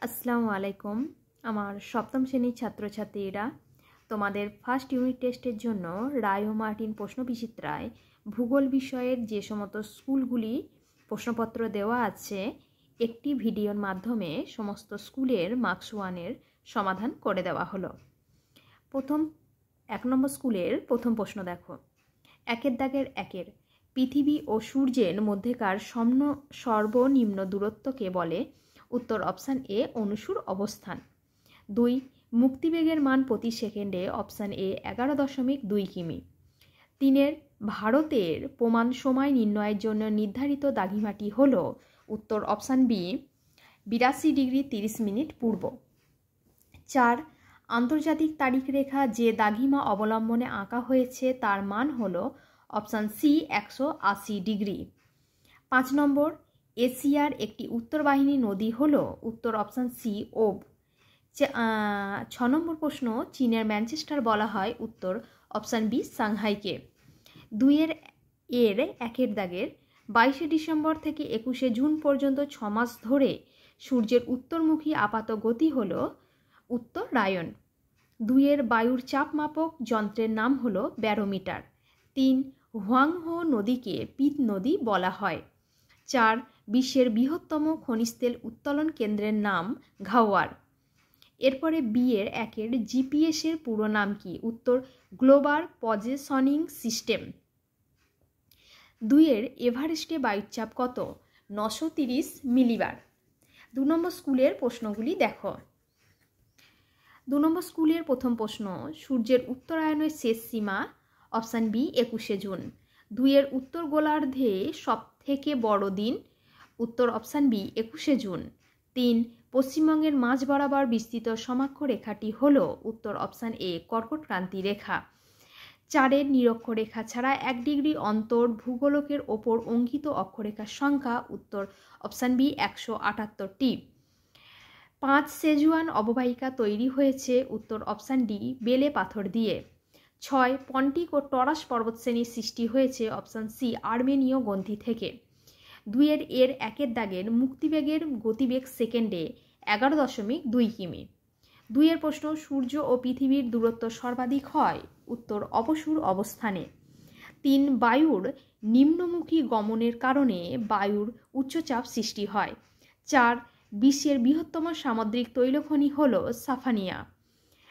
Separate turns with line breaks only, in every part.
আসসালামু আলাইকুম। আমার সপ্তম শ্রেণীর ছাত্রছাত্রীরা তোমাদের ফার্স্ট ইউনিট টেস্টের জন্য রায় ও মার্টিন প্রশ্নবিচিত্রায় ভূগোল বিষয়ের যে সমস্ত স্কুলগুলি প্রশ্নপত্র দেওয়া আছে একটি ভিডিওর মাধ্যমে সমস্ত স্কুলের মার্কস ওয়ানের সমাধান করে দেওয়া হলো। প্রথম 1 নম্বর স্কুলের প্রথম প্রশ্ন দেখো। একের দাগের একের পৃথিবী ও সূর্যের মধ্যেকার সর্বনিম্ন দূরত্বকে বলে। উত্তর অপশান এ অনুসুর অবস্থান। 2 মুক্তিবেগের মান প্রতি সেকেন্ডে অপশান এ 11.2 কিমি। 3 ভারতের প্রমাণ সময় নির্ণয়ের জন্য নির্ধারিত দাগিমাটি হল। উত্তর অপশান বি 82 ডিগ্রি 30 মিনিট পূর্ব। 4 আন্তর্জাতিক তারিখ রেখা যে দাগিমা অবলম্বনে আঁকা হয়েছে তার মান হল অপশান সি 180 ডিগ্রি। 5 নম্বর এশিয়ার একটি উত্তরবাহিনী নদী হল। উত্তর অপশান সি ওব। 6 নম্বর প্রশ্ন চীনের ম্যানচেস্টার বলা হয়। উত্তর অপশান বি সাংহাইকে। 2 এর একের দাগের 22 ডিসেম্বর থেকে 21 জুন পর্যন্ত 6 মাস ধরে সূর্যের উত্তরমুখী আপাত গতি হল। উত্তর রায়ন। 2 এর বায়ুর চাপ মাপক যন্ত্রের নাম হল ব্যারোমিটার। 3 হুয়াংহো নদীকে পিত নদী বলা হয়। 4 বিশ্বের বৃহত্তম খনিজ তেল উত্তোলন কেন্দ্রের নাম ঘাওয়ার। এরপরে বি এর একের জিপিএস এর পুরো নাম কি? উত্তর গ্লোবাল পজিশনিং সিস্টেম। 2 এর এভারেস্টে বায়ুচাপ কত? 930 মিলিবার। 2 নম্বর স্কুলের প্রশ্নগুলি দেখো। 2 নম্বর স্কুলের প্রথম প্রশ্ন সূর্যের উত্তরায়ণের শেষ সীমা অপশান বি 21 জুন। 2 এর উত্তর গোলার্ধে সব থেকে বড় দিন। উত্তর অপশান বি 21 জুন। 3 পশ্চিমবঙ্গের মাঝ বরাবর বিস্তৃত সমাক্ষ রেখাটি হল। উত্তর অপশান এ কর্কট ক্রান্তি রেখা। 4 এর নিরক্ষরেখা ছাড়া 1 ডিগ্রি অন্তর ভূগোলকের ওপর অঙ্কিত অক্ষরেখার সংখ্যা। উত্তর অপশান বি 178টি। 5 সেজুয়ান অববাহিকা তৈরি হয়েছে। উত্তর অপশান ডি বেলে পাথর দিয়ে। 6 পন্টিক ও টরাস পর্বতশ্রেণীর সৃষ্টি হয়েছে। অপশান সি আর্মেনীয় গ্রন্থি থেকে। 2 এর একের দাগের মুক্তিবেগের গতিবেগ সেকেন্ডে 11.2 কিমি। 2 এর প্রশ্ন সূর্য ও পৃথিবীর দূরত্ব সর্বাধিক হয়। উত্তর অপসূর অবস্থানে। 3 বায়ুর নিম্নমুখী গমনের কারণে বায়ুর উচ্চচাপ সৃষ্টি হয়। 4 বিশ্বের বৃহত্তম সামুদ্রিক তৈলখনি হল সাফানিয়া।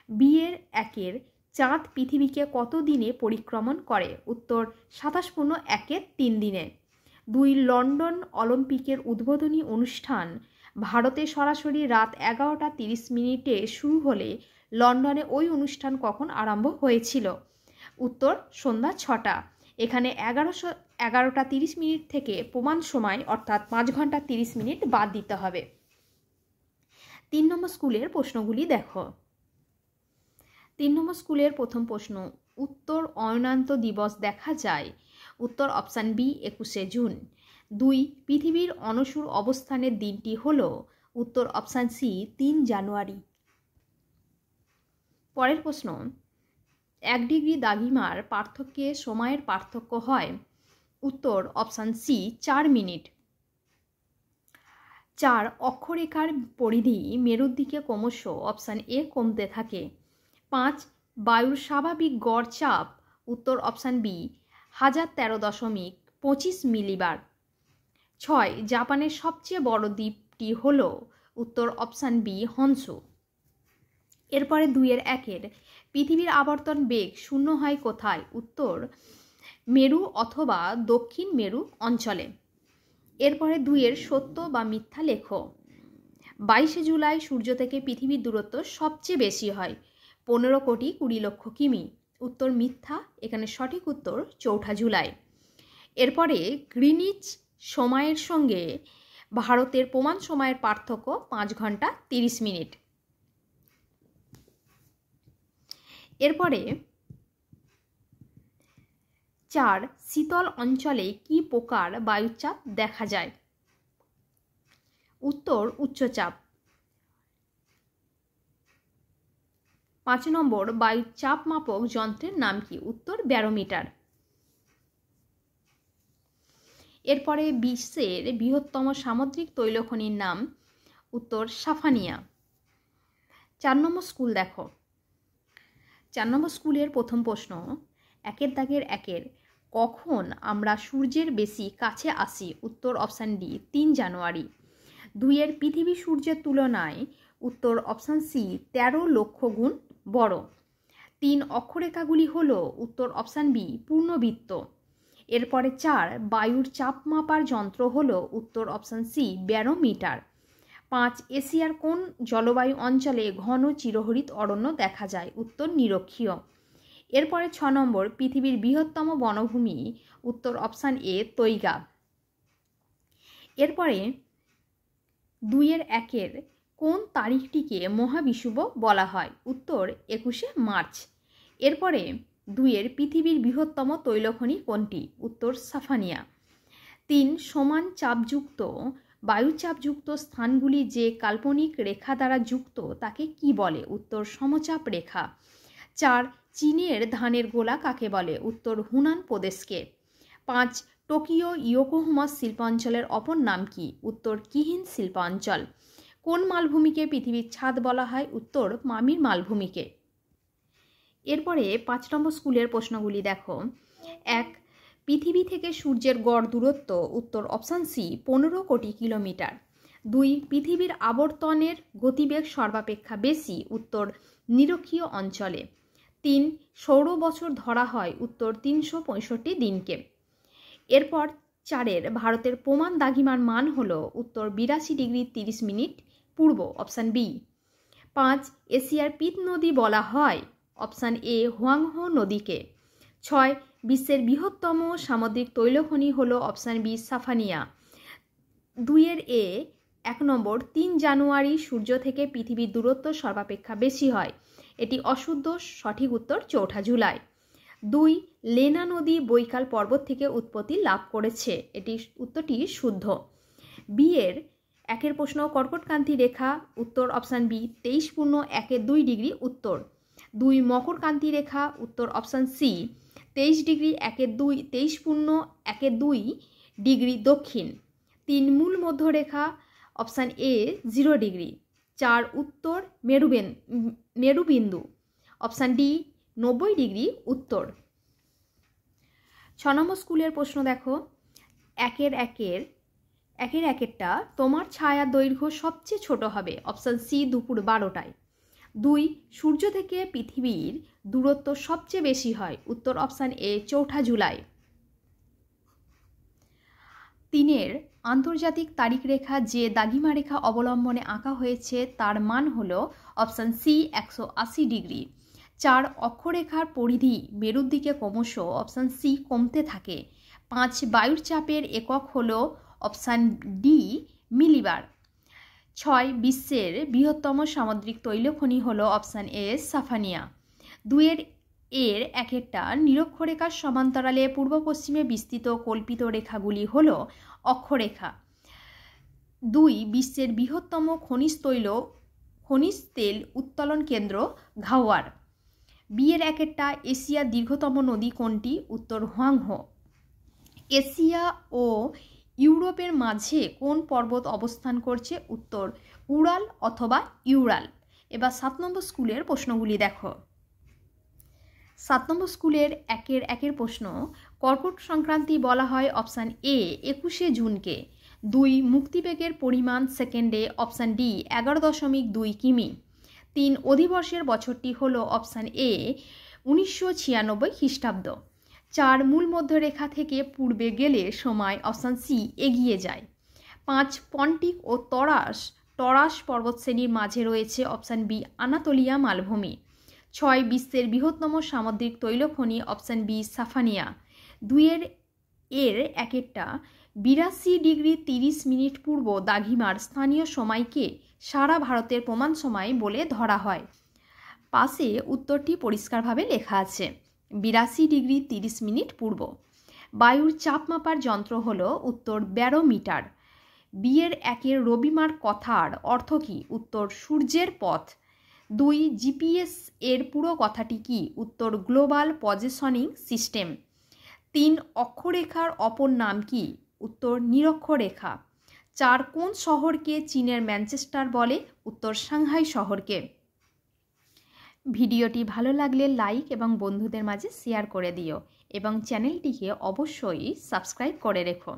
বি এর একের চাঁদ পৃথিবীকে কত দিনে পরিক্রমণ করে? উত্তর 27.1 দিনে। 2 লন্ডন অলিম্পিকের উদ্বোধনী অনুষ্ঠান ভারতে সরাসরি রাত 11:30 শুরু হলে লন্ডনে ওই অনুষ্ঠান কখন আরম্ভ হয়েছিল? উত্তর সন্ধ্যা 6টা। এখানে 11:30 থেকে প্রমাণ সময় অর্থাৎ 5 ঘন্টা 30 মিনিট বাদ দিতে হবে। 3 নম্বর স্কুলের প্রশ্নগুলি দেখো। 3 নম্বর স্কুলের প্রথম প্রশ্ন উত্তর অয়নান্ত দিবস দেখা যায়। উত্তর অপশান বি 21 জুন। 2 পৃথিবীর অনুসুর অবস্থানের দিনটি হল। উত্তর অপশান সি 3 জানুয়ারি। পরের প্রশ্ন 1 ডিগ্রি দ্রাঘিমার পার্থক্যে সময়ের পার্থক্য হয়। উত্তর অপশান সি 4 মিনিট। 4 অক্ষরেখার পরিধি মেরুর দিকে ক্রমশ অপশান এ কমতে থাকে। 5 বায়ুর স্বাভাবিক গড় চাপ। উত্তর অপশান বি 1013.25 মিলিবার। 6 জাপানের সবচেয়ে বড় দ্বীপটি হল। উত্তর অপশান বি হনসু। এরপরে 2 এর একের পৃথিবীর আবর্তন বেগ শূন্য হয় কোথায়? উত্তর মেরু অথবা দক্ষিণ মেরু অঞ্চলে। এরপরে 2 এর সত্য বা মিথ্যা লেখো। 22 জুলাই সূর্য থেকে পৃথিবীর দূরত্ব সবচেয়ে বেশি হয় 15,20,00,000 কিমি। উত্তর মিথ্যা, এখানে সঠিক উত্তর 4 জুলাই। এরপরে গ্রিনিচ সময়ের সঙ্গে ভারতের প্রমাণ সময়ের পার্থক্য 5 ঘন্টা 30 মিনিট। এরপরে 4 শীতল অঞ্চলে কি প্রকার বায়ুচাপ দেখা যায়? উত্তর উচ্চচাপ। 5 নম্বর বায়ুর চাপ মাপক যন্ত্রের নাম কি? উত্তর ব্যারোমিটার। এরপরে বিশ্বের বৃহত্তম সামুদ্রিক তৈলখনির নাম। উত্তর সাফানিয়া। 4 নম্বর স্কুল দেখো। 4 নম্বর স্কুলের প্রথম প্রশ্ন, একের দাগের একের, কখন আমরা সূর্যের বেশি কাছে আসি? উত্তর অপশান ডি 3 জানুয়ারি। 2 পৃথিবী সূর্যের তুলনায়, উত্তর অপশান সি 13 লক্ষ গুণ বড়। 3 অক্ষরেখাগুলি হল, উত্তর অপশান বি পূর্ণবৃত্ত। এরপরে 4 বায়ুর চাপ মাপার যন্ত্র হল, উত্তর অপশান সি ব্যারোমিটার। 5 এশিয়ার কোন জলবায়ু অঞ্চলে ঘন চিরহরিত অরণ্য দেখা যায়? উত্তর নিরক্ষীয়। এরপরে 6 নম্বর, পৃথিবীর বৃহত্তম বনভূমি, উত্তর অপশান এ তৈগা। এরপরে 2-1 কোন তারিখটিকে মহাবিষুব বলা হয়? উত্তর 21শে মার্চ। এরপরে 2 পৃথিবীর বৃহত্তম তৈলখনি কোনটি? উত্তর সাফানিয়া। 3 সমান চাপযুক্ত বায়ুচাপযুক্ত স্থানগুলি যে কাল্পনিক রেখা দ্বারা যুক্ত তাকে কি বলে? উত্তর সমচাপ রেখা। 4 চীনের ধানের গোলা কাকে বলে? উত্তর হুনান প্রদেশকে। 5 টোকিও ইয়োকোহামা শিল্পাঞ্চলের অপর নাম কি? উত্তর কিহিন শিল্পাঞ্চল। কোন মালভূমিকে পৃথিবীর ছাদ বলা হয়? উত্তর পামির মালভূমিকে। এরপরে 5 নম্বর স্কুলের প্রশ্নগুলি দেখো। 1 পৃথিবী থেকে সূর্যের গড় দূরত্ব, উত্তর অপশান সি 15 কোটি কিলোমিটার। 2 পৃথিবীর আবর্তনের গতিবেগ সর্বাপেক্ষা বেশি, উত্তর নিরক্ষীয় অঞ্চলে। 3 সৌর বছর ধরা হয়, উত্তর 365 দিনকে। এরপর 4 ভারতের প্রমাণ দ্রাঘিমার মান হল, উত্তর 82 ডিগ্রি 30 মিনিট পূর্ব, অপশান বি। 5 এশিয়ার পিত নদী বলা হয়, অপশান এ হুয়াংহো নদীকে। 6 বিশ্বের বৃহত্তম সামুদ্রিক তৈলখনি হল, অপশান বি সাফানিয়া। 2-1 নম্বর, 3 জানুয়ারি সূর্য থেকে পৃথিবীর দূরত্ব সর্বাপেক্ষা বেশি হয়, এটি অশুদ্ধ, সঠিক উত্তর 4 জুলাই। 2 লেনা নদী বৈকাল পর্বত থেকে উৎপত্তি লাভ করেছে, এটি উত্তরটি শুদ্ধ। বিয়ের 1 প্রশ্ন, কর্কটক্রান্তি রেখা, উত্তর অপশান বি 23.12 ডিগ্রি উত্তর। 2 মকরক্রান্তি রেখা, উত্তর অপশান সি 23 ডিগ্রি 23.12 ডিগ্রি দক্ষিণ। 3 মূল মধ্যরেখা, অপশান এ 0 ডিগ্রি। 4 উত্তর মেরুবিন্দু, অপশান ডি 90 ডিগ্রি উত্তর। 6 নম্বর স্কুলের প্রশ্ন দেখো। 1-1 তোমার ছায়ার দৈর্ঘ্য সবচেয়ে ছোট হবে, অপশান সি দুপুর 12টায়। 2 সূর্য থেকে পৃথিবীর দূরত্ব সবচেয়ে বেশি হয়, উত্তর অপশান এ 4 জুলাই। 3 আন্তর্জাতিক তারিখ রেখা যে দাগিমা রেখা অবলম্বনে আঁকা হয়েছে তার মান হল, অপশান সি 180 ডিগ্রি। 4 অক্ষরেখার পরিধি মেরুর দিকে ক্রমশ, অপশান সি কমতে থাকে। 5 বায়ুর চাপের একক হল, অপশান ডি মিলিবার। 6 বিশ্বের বৃহত্তম সামুদ্রিক তৈলখনি হল, অপশান এ সাফানিয়া। 2-1 নিরক্ষরেখার সমান্তরালে পূর্ব পশ্চিমে বিস্তৃত কল্পিত রেখাগুলি হল অক্ষরেখা। 2 বিশ্বের বৃহত্তম খনিজ তেল উত্তোলন কেন্দ্র ঘাওয়ার। 1 এশিয়ার দীর্ঘতম নদী কোনটি? উত্তর হুয়াংহো। এশিয়া ও ইউরোপের মাঝে কোন পর্বত অবস্থান করছে? উত্তর উরাল অথবা ইউরাল। এবার 7 নম্বর স্কুলের প্রশ্নগুলি দেখো। 7 নম্বর স্কুলের 1-1 প্রশ্ন, কর্কট সংক্রান্তি বলা হয়, অপশান এ 21শে জুনকে। 2 মুক্তিবেগের পরিমাণ সেকেন্ডে, অপশান ডি 11.2 কিমি। 3 অধিবর্ষের বছরটি হল, অপশান এ 1996 খ্রিস্টাব্দ। 4 মূল মধ্যরেখা থেকে পূর্বে গেলে সময়, অপশান সি এগিয়ে যায়। 5 পন্টিক ও টরাস পর্বতশ্রেণীর মাঝে রয়েছে, অপশান বি আনাতোলিয়া মালভূমি। 6 বিশ্বের বৃহত্তম সামুদ্রিক তৈলখনি, option B Safaniya. 2-1 82 degree 30 minute পূর্ব দাঘিমার স্থানীয় সময়কে সারা ভারতের প্রমাণ সময় বলে ধরা হয়। পাশে উত্তরটি পরিষ্কারভাবে লেখা আছে, 82 ডিগ্রি 30 মিনিট পূর্ব। বায়ুর চাপ মাপার যন্ত্র হল, উত্তর ব্যারোমিটার। 2-1 রবিমার কথার অর্থ কী? উত্তর সূর্যের পথ। 2 জিপিএস এর পুরো কথাটি কি? উত্তর গ্লোবাল পজিশনিং সিস্টেম। 3 অক্ষরেখার অপর নাম কি? উত্তর নিরক্ষরেখা। 4 কোন শহরকে চীনের ম্যানচেস্টার বলে? উত্তর সাংহাই শহরকে। ভিডিওটি ভালো লাগলে লাইক এবং বন্ধুদের মাঝে শেয়ার করে দিও এবং চ্যানেলটিকে অবশ্যই সাবস্ক্রাইব করে রেখো।